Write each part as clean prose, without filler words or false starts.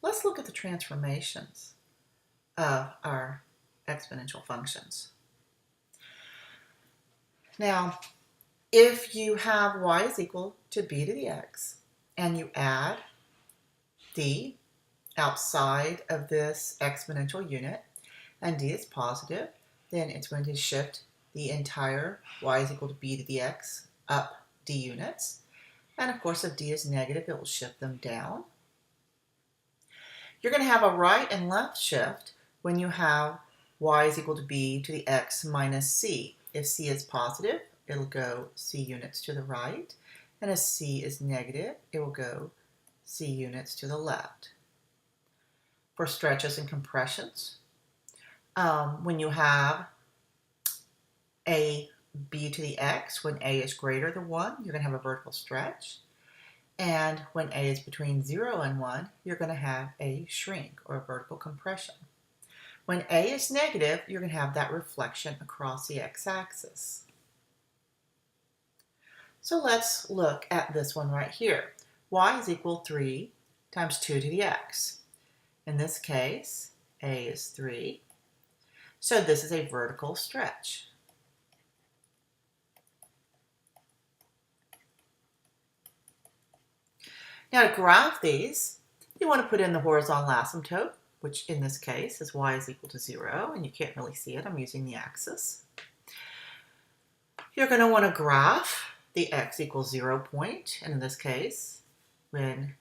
let's look at the transformations of our exponential functions. Now, if you have y is equal to b to the x, and you add d outside of this exponential unit, and d is positive, then it's going to shift the entire y is equal to b to the x up d units. And of course, if d is negative, it will shift them down. You're going to have a right and left shift when you have y is equal to b to the x minus c. If c is positive, it'll go c units to the right. And if c is negative, it will go c units to the left. For stretches and compressions, when you have a b to the x, when a is greater than 1, you're going to have a vertical stretch. And when a is between 0 and 1, you're going to have a shrink or a vertical compression. When a is negative, you're going to have that reflection across the x-axis. So let's look at this one right here. Y is equal to 3 times 2 to the x. In this case, a is 3. So this is a vertical stretch. Now to graph these, you want to put in the horizontal asymptote, which in this case is y is equal to 0, and you can't really see it. I'm using the axis. You're going to want to graph the x equals 0 point, and in this case, when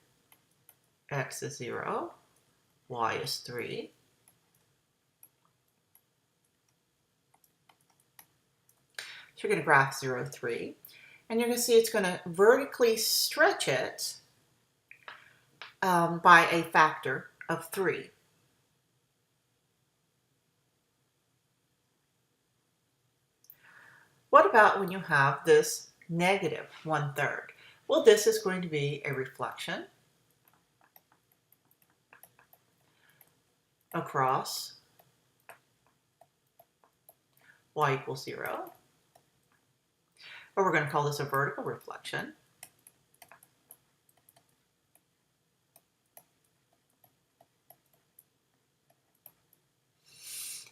x is 0, y is 3. So you're going to graph 0, 3, and you're going to see it's going to vertically stretch it by a factor of 3. What about when you have this negative 1/3? Well, this is going to be a reflection across y equals 0. Or we're going to call this a vertical reflection.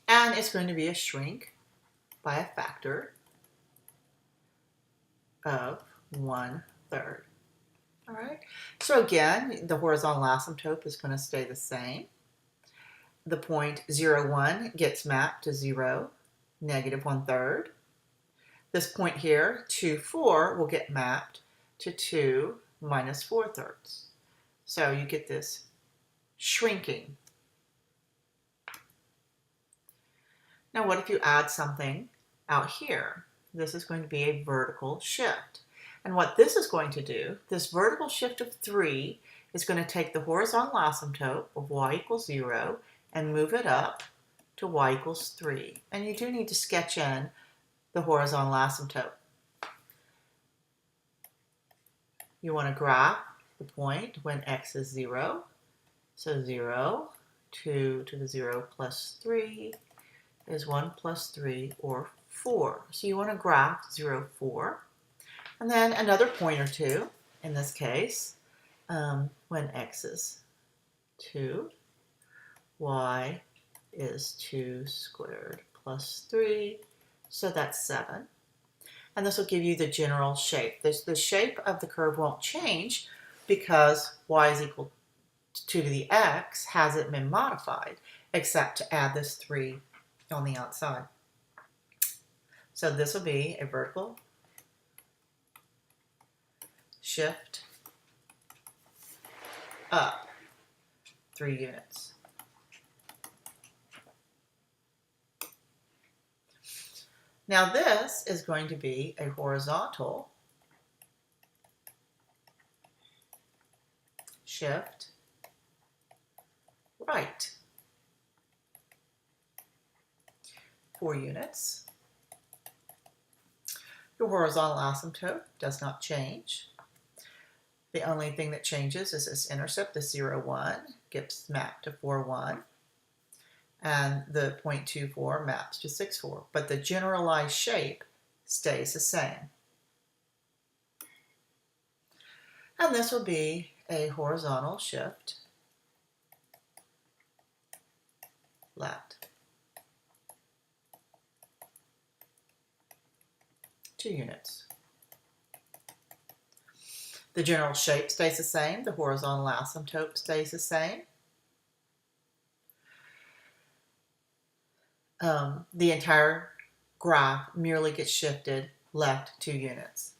And it's going to be a shrink by a factor of 1/3. All right. So again, the horizontal asymptote is going to stay the same. The point 0, 1 gets mapped to 0, negative 1/3. This point here, 2, 4, will get mapped to 2 minus 4/3. So you get this shrinking. Now what if you add something out here? This is going to be a vertical shift. And what this is going to do, this vertical shift of 3 is going to take the horizontal asymptote of y equals 0 and move it up to y equals 3. And you do need to sketch in the horizontal asymptote. You want to graph the point when x is 0. So 0, 2 to the 0 plus 3 is 1 plus 3, or 4. So you want to graph 0, 4. And then another point or 2, in this case, when x is 2, y is 2 squared plus 3, so that's 7. And this will give you the general shape. The shape of the curve won't change because y is equal to 2 to the x hasn't been modified, except to add this 3 on the outside. So this will be a vertical shift up 3 units. Now this is going to be a horizontal shift right 4 units. Your horizontal asymptote does not change. The only thing that changes is this intercept, the 0, 1, gets mapped to 4, 1. And the 0.24 maps to 6, 4. But the generalized shape stays the same. And this will be a horizontal shift left. 2 units. The general shape stays the same. The horizontal asymptote stays the same. The entire graph merely gets shifted left 2 units.